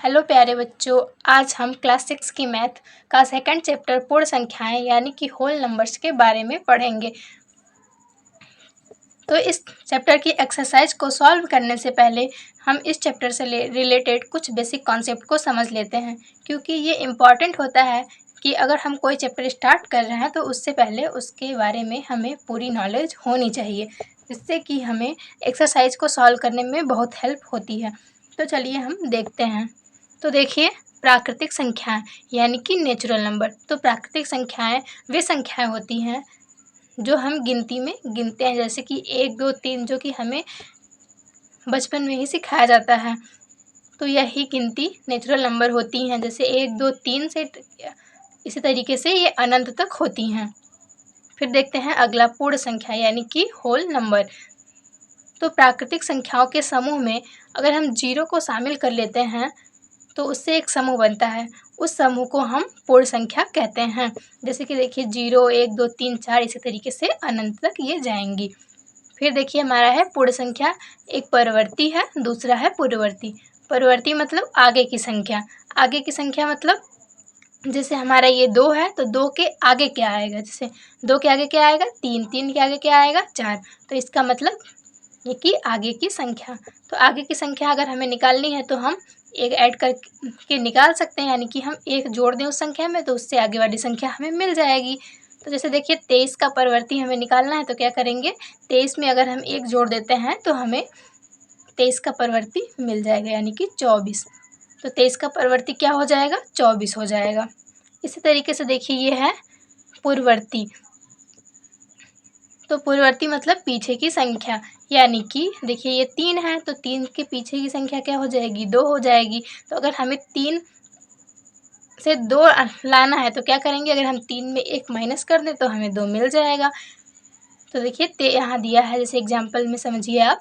Hello प्यारे बच्चों, आज हम क्लास 6 की मैथ का सेकंड चैप्टर पूर्ण संख्याएं यानी कि होल नंबर्स के बारे में पढ़ेंगे। तो इस चैप्टर की एक्सरसाइज को सॉल्व करने से पहले हम इस चैप्टर से रिलेटेड कुछ बेसिक कॉन्सेप्ट को समझ लेते हैं, क्योंकि ये इम्पॉर्टेंट होता है कि अगर हम कोई चैप्टर स्टार्ट कर रहे हैं तो उससे पहले उसके बारे में हमें पूरी नॉलेज होनी चाहिए, जिससे कि हमें एक्सरसाइज को सॉल्व करने में बहुत हेल्प होती है। तो चलिए हम देखते हैं। तो देखिए, प्राकृतिक संख्याएं यानी कि नेचुरल नंबर। तो प्राकृतिक संख्याएं वे संख्याएं होती हैं जो हम गिनती में गिनते हैं, जैसे कि 1, 2, 3, जो कि हमें बचपन में ही सिखाया जाता है। तो यही गिनती नेचुरल नंबर होती हैं, जैसे 1, 2, 3 से इसी तरीके से ये अनंत तक होती हैं। फिर देखते हैं अगला, पूर्ण संख्या यानी कि होल नंबर। तो प्राकृतिक संख्याओं के समूह में अगर हम 0 को शामिल कर लेते हैं तो उससे एक समूह बनता है। उस समूह को हम पूर्ण संख्या कहते हैं। जैसे कि देखिए 0, 1, 2, 3, 4 इसी तरीके से अनंत तक ये जाएंगी। फिर देखिए हमारा है पूर्ण संख्या, एक परवर्ती है, दूसरा है पूर्ववर्ती। परवर्ती मतलब आगे की संख्या। आगे की संख्या मतलब जैसे हमारा ये 2 है तो 2 के आगे क्या आएगा, जैसे 2 के आगे क्या आएगा, 3, 3 के आगे क्या आएगा, 4। तो इसका मतलब ये कि आगे की संख्या। तो आगे की संख्या अगर हमें निकालनी है तो हम एक ऐड करके निकाल सकते हैं, यानी कि हम एक जोड़ दें उस संख्या में तो उससे आगे वाली संख्या हमें मिल जाएगी। तो जैसे देखिए 23 का परवर्ती हमें निकालना है तो क्या करेंगे, 23 में अगर हम एक जोड़ देते हैं तो हमें 23 का परवर्ती मिल जाएगा, यानी कि 24। तो 23 का परवर्ती क्या हो जाएगा, 24 हो जाएगा। इसी तरीके से देखिए ये है पूर्ववर्ती। तो पूर्ववर्ती मतलब पीछे की संख्या, यानी कि देखिए ये 3 है तो 3 के पीछे की संख्या क्या हो जाएगी, 2 हो जाएगी। तो अगर हमें 3 से 2 लाना है तो क्या करेंगे, अगर हम 3 में 1 माइनस कर दें तो हमें 2 मिल जाएगा। तो देखिए यहाँ दिया है, जैसे एग्जाम्पल में समझिए आप,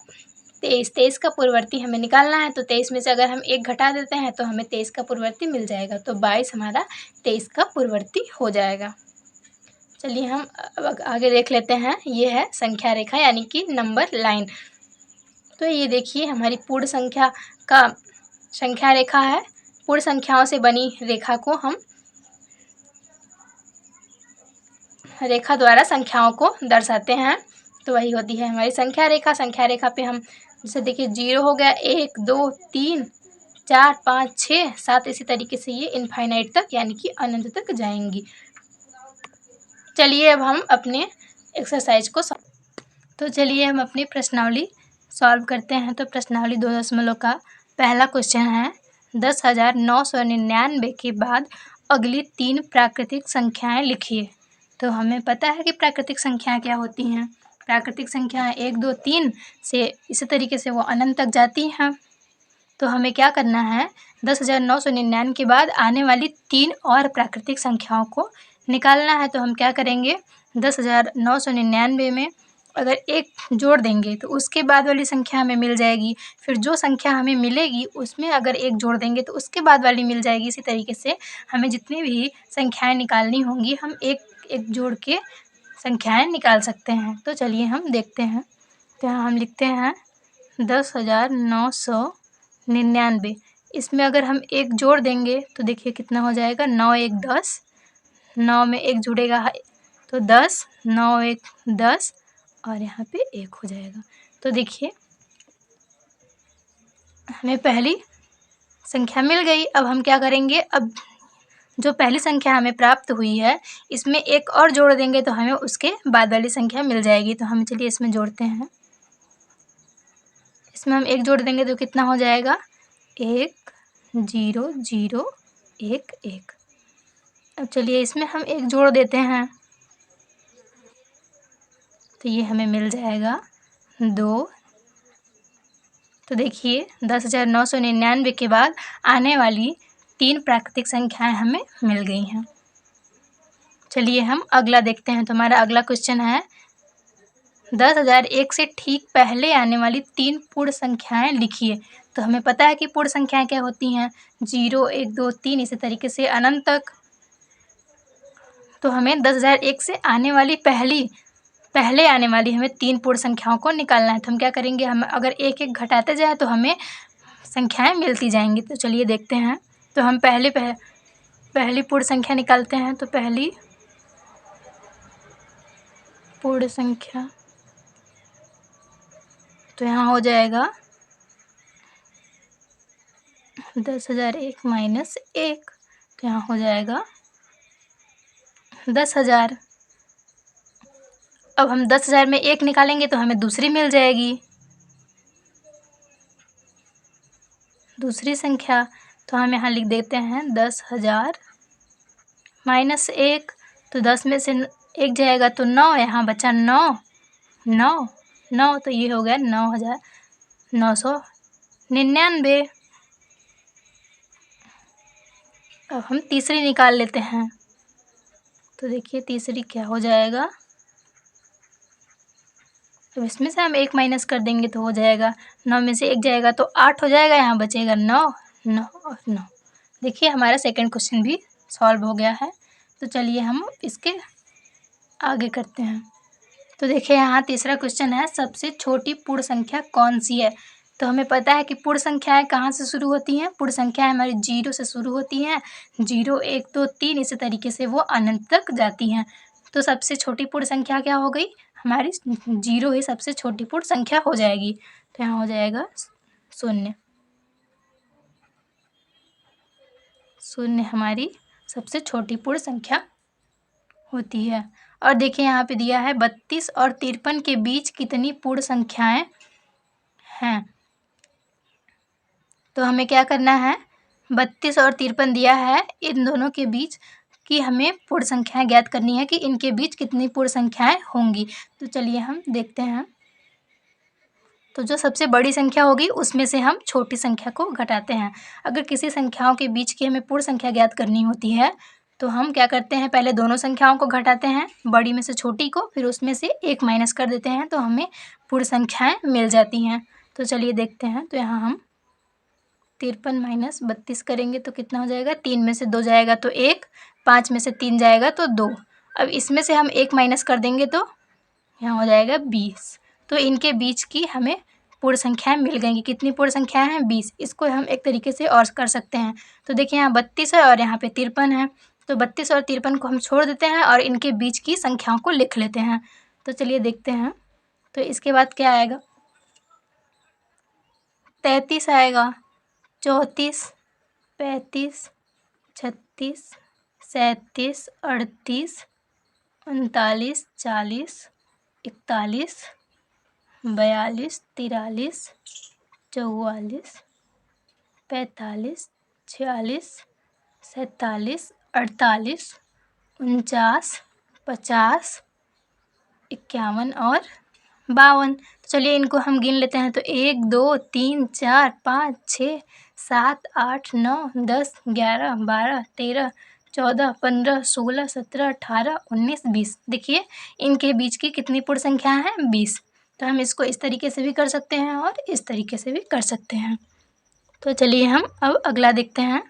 23 का पूर्ववर्ती हमें निकालना है तो 23 में से अगर हम 1 घटा देते हैं तो हमें 23 का पूर्ववर्ती मिल जाएगा। तो 22 हमारा 23 का पूर्ववर्ती हो जाएगा। चलिए हम अब आगे देख लेते हैं। ये है संख्या रेखा यानी कि नंबर लाइन। तो ये देखिए हमारी पूर्ण संख्या का संख्या रेखा है। पूर्ण संख्याओं से बनी रेखा को हम रेखा द्वारा संख्याओं को दर्शाते हैं। तो वही होती है हमारी संख्या रेखा। संख्या रेखा पे हम जैसे देखिए 0 हो गया, 1, 2, 3, 4, 5, 6, 7 इसी तरीके से ये इनफाइनाइट तक यानी कि अनंत तक जाएंगी। चलिए अब हम अपने एक्सरसाइज को तो चलिए हम अपनी प्रश्नावली सॉल्व करते हैं। तो प्रश्नावली 2 दशमलव का पहला क्वेश्चन है, 10,999 के बाद अगली 3 प्राकृतिक संख्याएं लिखिए। तो हमें पता है कि प्राकृतिक संख्याएं क्या होती हैं। प्राकृतिक संख्याएं 1, 2, 3 से इसी तरीके से वो अनंत तक जाती हैं। तो हमें क्या करना है, 10,999 के बाद आने वाली 3 और प्राकृतिक संख्याओं को निकालना है। तो हम क्या करेंगे, 10,999 में अगर 1 जोड़ देंगे तो उसके बाद वाली संख्या हमें मिल जाएगी। फिर जो संख्या हमें मिलेगी उसमें अगर 1 जोड़ देंगे तो उसके बाद वाली मिल जाएगी। इसी तरीके से हमें जितनी भी संख्याएं निकालनी होंगी हम एक एक जोड़ के संख्याएं निकाल सकते हैं। तो चलिए हम देखते हैं। तो यहाँ हम लिखते हैं 10,999। इसमें अगर हम 1 जोड़ देंगे तो देखिए कितना हो जाएगा, 9 1 10, 9 में 1 जुड़ेगा तो 10, 9 1 10 और यहाँ पे 1 हो जाएगा। तो देखिए हमें पहली संख्या मिल गई। अब हम क्या करेंगे, अब जो पहली संख्या हमें प्राप्त हुई है इसमें 1 और जोड़ देंगे तो हमें उसके बाद वाली संख्या मिल जाएगी। तो हम चलिए इसमें जोड़ते हैं। इसमें हम 1 जोड़ देंगे तो कितना हो जाएगा, 1 0 0 1 1। अब चलिए इसमें हम 1 जोड़ देते हैं तो ये हमें मिल जाएगा 2। तो देखिए 10,999 के बाद आने वाली 3 प्राकृतिक संख्याएं हमें मिल गई हैं। चलिए हम अगला देखते हैं। तो हमारा अगला क्वेश्चन है, 10,001 से ठीक पहले आने वाली 3 पूर्ण संख्याएं लिखिए। तो हमें पता है कि पूर्ण संख्याएं क्या होती हैं, 0 1 2 3 इसी तरीके से अनंत तक। तो हमें 10,001 से आने वाली पहले आने वाली हमें 3 पूर्ण संख्याओं को निकालना है। तो हम क्या करेंगे, हम अगर 1 1 घटाते जाए तो हमें संख्याएं मिलती जाएंगी। तो चलिए देखते हैं। तो हम पहली पूर्ण संख्या निकालते हैं। तो पहली पूर्ण संख्या तो यहाँ हो जाएगा 10,001 माइनस 1। तो यहाँ हो जाएगा 10,000। अब हम 10,000 में 1 निकालेंगे तो हमें दूसरी मिल जाएगी, दूसरी संख्या। तो हम यहाँ लिख देते हैं 10,000 माइनस 1। तो 10 में से 1 जाएगा तो 9, यहाँ बचा 9। तो ये हो गया 9,999। अब हम तीसरी निकाल लेते हैं। तो देखिए तीसरी क्या हो जाएगा। अब इसमें से हम 1 माइनस कर देंगे तो हो जाएगा 9 में से 1 जाएगा तो 8 हो जाएगा, यहाँ बचेगा 9 और 9। देखिए हमारा सेकंड क्वेश्चन भी सॉल्व हो गया है। तो चलिए हम इसके आगे करते हैं। तो देखिए यहाँ तीसरा क्वेश्चन है, सबसे छोटी पूर्ण संख्या कौन सी है। तो हमें पता है कि पूर्ण संख्याएं कहाँ से शुरू होती हैं। पूर्ण संख्याएं हमारी 0 से शुरू होती हैं। 0, 1, 2, 3 इसी तरीके से वो अनंत तक जाती हैं। तो सबसे छोटी पूर्ण संख्या क्या हो गई, हमारी 0 ही सबसे छोटी पूर्ण संख्या हो जाएगी। तो यहाँ हो जाएगा 0। 0 हमारी सबसे छोटी पूर्ण संख्या होती है। और देखिए यहाँ पे दिया है 32 और 53 के बीच कितनी पूर्ण संख्याएं हैं। तो हमें क्या करना है, 32 और 53 दिया है, इन दोनों के बीच की हमें पूर्ण संख्याएं ज्ञात करनी है कि इनके बीच कितनी पूर्ण संख्याएं होंगी। तो चलिए हम देखते हैं। तो जो सबसे बड़ी संख्या होगी उसमें से हम छोटी संख्या को घटाते हैं। अगर किसी संख्याओं के बीच की हमें पूर्ण संख्या ज्ञात करनी होती है तो हम क्या करते हैं, पहले दोनों संख्याओं को घटाते हैं, बड़ी में से छोटी को, फिर उसमें से 1 माइनस कर देते हैं तो हमें पूर्ण संख्याएं मिल जाती हैं। तो चलिए देखते हैं। तो यहाँ हम 53 माइनस 32 करेंगे तो कितना हो जाएगा, 3 में से 2 जाएगा तो 1, 5 में से 3 जाएगा तो 2। अब इसमें से हम 1 माइनस कर देंगे तो यहाँ हो जाएगा 20। तो इनके बीच की हमें पूर्ण संख्याएं मिल गई। कितनी पूर्ण संख्याएं हैं, 20। इसको हम एक तरीके से और कर सकते हैं। तो देखिए यहाँ 32 है और यहाँ पे 53 है। तो 32 और 53 को हम छोड़ देते हैं और इनके बीच की संख्याओं को लिख लेते हैं। तो चलिए देखते हैं। तो इसके बाद क्या आएगा, 33 आएगा, 34, 35, 36, 37, 38, 39, 40, 41, 42, 43, 44, 45, 46, 47, 48, 49, 50, 51 और 52। तो चलिए इनको हम गिन लेते हैं। तो 1, 2, 3, 4, 5, 6, 7, 8, 9, 10, 11, 12, 13, 14, 15, 16, 17, 18, 19, 20। देखिए इनके बीच की कितनी पूर्ण संख्या है, 20। तो हम इसको इस तरीके से भी कर सकते हैं और इस तरीके से भी कर सकते हैं। तो चलिए हम अब अगला देखते हैं।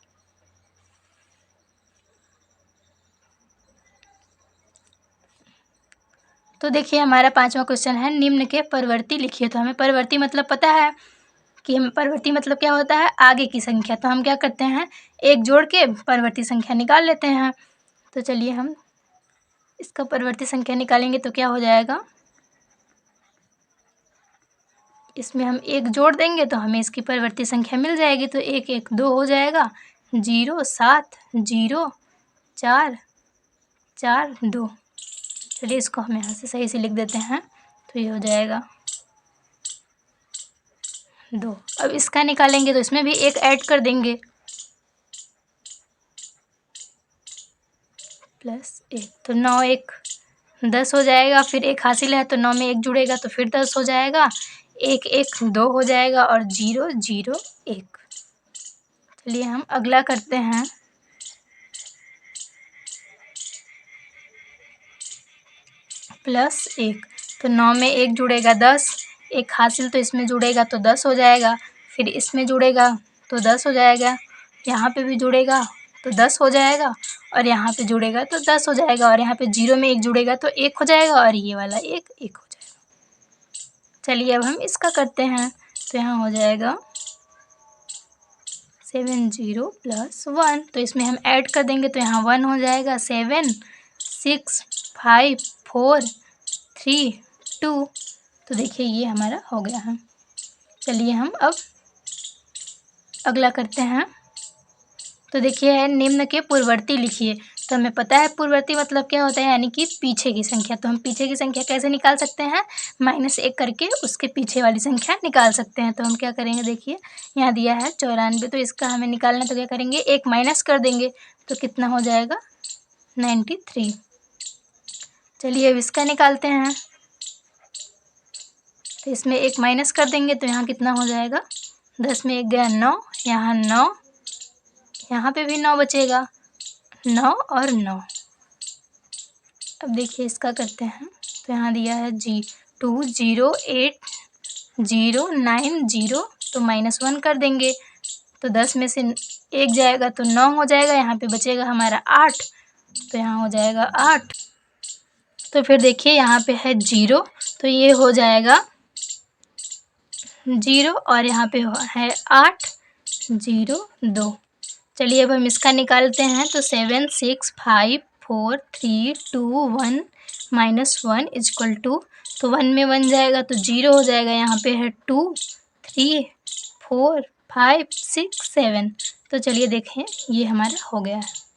तो देखिए हमारा 5वां क्वेश्चन है, निम्न के परवर्ती लिखिए। तो हमें परवर्ती मतलब पता है कि हम परवर्ती मतलब क्या होता है, आगे की संख्या। तो हम क्या करते हैं, एक जोड़ के परवर्ती संख्या निकाल लेते हैं। तो चलिए हम इसका परवर्ती संख्या निकालेंगे तो क्या हो जाएगा, इसमें हम 1 जोड़ देंगे तो हमें इसकी परवर्ती संख्या मिल जाएगी। तो 1, 1, 2 हो जाएगा, 0, 7, 0, 4, 4, 2। चलिए इसको हम यहाँ से सही से लिख देते हैं। तो ये हो जाएगा 2। अब इसका निकालेंगे तो इसमें भी 1 ऐड कर देंगे, प्लस 1। तो 9, 1, 10 हो जाएगा। फिर 1 हासिल है तो 9 में 1 जुड़ेगा तो फिर 10 हो जाएगा। 1, 1, 2 हो जाएगा और 0, 0, 1। चलिए हम अगला करते हैं। प्लस 1। तो 9 में 1 जुड़ेगा 10, 1 हासिल तो इसमें जुड़ेगा तो 10 हो जाएगा। फिर इसमें जुड़ेगा तो 10 हो जाएगा, यहाँ पे भी जुड़ेगा तो 10 हो जाएगा और यहाँ पे जुड़ेगा तो 10 हो जाएगा और यहाँ पे 0 में 1 जुड़ेगा तो 1 हो जाएगा और ये वाला 1, 1 हो जाएगा। चलिए अब हम इसका करते हैं। तो यहाँ हो जाएगा 7 0 प्लस 1, तो इसमें हम ऐड कर देंगे तो यहाँ 1 हो जाएगा। 7 6 5 4 3 2, तो देखिए ये हमारा हो गया है। चलिए हम अब अगला करते हैं। तो देखिए है निम्न के पूर्ववर्ती लिखिए। तो हमें पता है पूर्ववर्ती मतलब क्या होता है, यानी कि पीछे की संख्या। तो हम पीछे की संख्या कैसे निकाल सकते हैं, -1 करके उसके पीछे वाली संख्या निकाल सकते हैं। तो हम क्या करेंगे, देखिए यहाँ दिया है 94, तो इसका हमें निकालना है तो क्या करेंगे, 1 माइनस कर देंगे तो कितना हो जाएगा 93। चलिए अब इसका निकालते हैं। तो इसमें 1 माइनस कर देंगे तो यहाँ कितना हो जाएगा, 10 में 1 गया 9, यहाँ 9, यहाँ पे भी 9 बचेगा, 9 और 9। अब देखिए इसका करते हैं। तो यहाँ दिया है 2 0 8 0 9 0, तो -1 कर देंगे तो 10 में से 1 जाएगा तो 9 हो जाएगा, यहाँ पे बचेगा हमारा 8, तो यहाँ हो जाएगा 8। तो फिर देखिए यहाँ पे है 0, तो ये हो जाएगा 0 और यहाँ पे है 8 0 2। चलिए अब हम इसका निकालते हैं। तो 7 6 5 4 3 2 1 -1 इक्वल टू, तो 1 में 1 जाएगा तो 0 हो जाएगा, यहाँ पे है 2 3 4 5 6 7। तो चलिए देखें ये हमारा हो गया है।